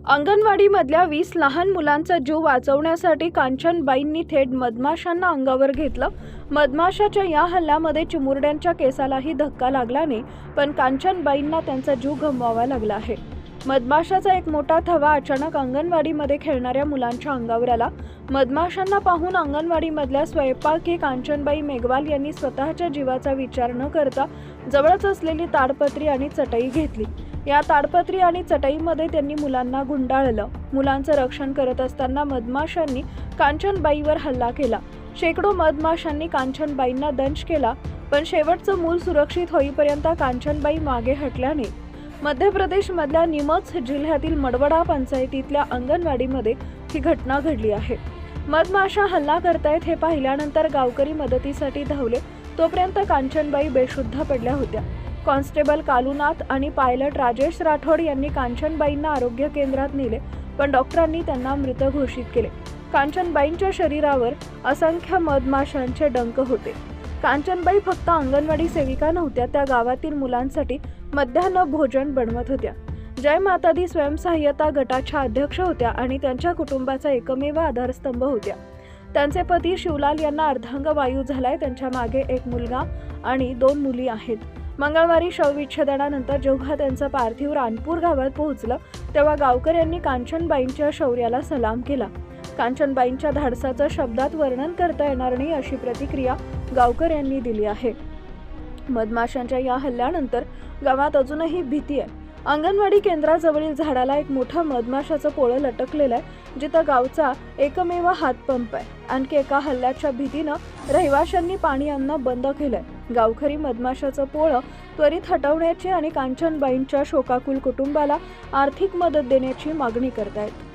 अंगणवाडीमधल्या 20 लहान मुलांचा जीव वाचवण्यासाठी कांचनबाईंनी थेट मधमाशांना अंगावर घेतलं। मधमाशाच्या या हल्ल्यामध्ये चिमुरड्यांच्या केसालाही धक्का लागल्याने पण कांचनबाईंना त्यांचा जीव गमवावा लागला आहे। मधमाशाचा एक मोठा थवा अचानक अंगणवाडीमध्ये खेळणाऱ्या मुलांच्या अंगावर आला। मधमाशांना पाहून अंगणवाडीमधल्या स्वयंपाकी कांचनबाई मेघवाल यांनी स्वतःच्या जीवाचा विचार न करता जवळच असलेली ताडपत्री आणि चटई घेतली। या ताडपत्री आणि चटईमध्ये त्यांनी मुलांना गुंडाळलं। मुलांचं रक्षण करत असताना मधमाशांनी कांचनबाईवर हल्ला केला। शेकडो मधमाशांनी कांचनबाईंना दंश केला, पण शेवटचं मूल सुरक्षित होईपर्यंत कांचनबाई मागे हटल्याने मध्य प्रदेशमधल्या नीमच जिल्ह्यातील मडवडा पंचायतीतल्या अंगणवाडीमध्ये ही घटना घडली आहे। मधमाशा हल्ला करतायत हे पाहिल्यानंतर गावकरी मदतीसाठी धावले, तोपर्यंत कांचनबाई बेशुद्ध पडल्या होत्या। कॉन्स्टेबल कालूनाथ आणि पायलट राजेश राठोड यांनी कांचनबाईंना आरोग्य केंद्रात नेले, पण डॉक्टरांनी त्यांना मृत घोषित केले। कांचनबाईंच्या शरीरावर असंख्य मधमाशांचे डंख होते। कांचनबाई फक्त अंगणवाडी सेविका नव्हत्या, त्या गावातील मुलांसाठी मध्यान्ह भोजन बनवत होत्या। जय माता दी स्वयंसहाय्यता गटाच्या अध्यक्ष होत्या आणि त्यांच्या कुटुंबाचा एकमेव आधारस्तंभ होत्या। त्यांचे पती शिवलाल यांना अर्धांगवायू झालाय। त्यांच्या मागे एक मुलगा आणि 2 मुली आहेत। मंगळवारी शवविच्छेदनानंतर जेव्हा त्यांचं पार्थिव रानपूर गावात पोहोचलं, तेव्हा गावकऱ्यांनी कांचनबाईंच्या शौर्याला सलाम केला। कांचनबाईंच्या धाडसाचं शब्दात वर्णन करता येणार नाही, अशी प्रतिक्रिया गावकऱ्यांनी दिली आहे। मधमाशांच्या या हल्ल्यानंतर गावात अजूनही भीती आहे। अंगणवाडी केंद्राजवळील झाडाला एक मोठं मधमाशाचं पोळं लटकलेलं आहे, जिथं गावचा एकमेव हातपंप आहे। आणखी एका हल्ल्याच्या भीतीनं रहिवाशांनी पाणी आणणं बंद केलंय। गावकरी मधमाशाचं पोळं त्वरित हटवण्याची आणि कांचनबाईंच्या शोकाकुल कुटुंबाला आर्थिक मदत देण्याची मागणी करतायत।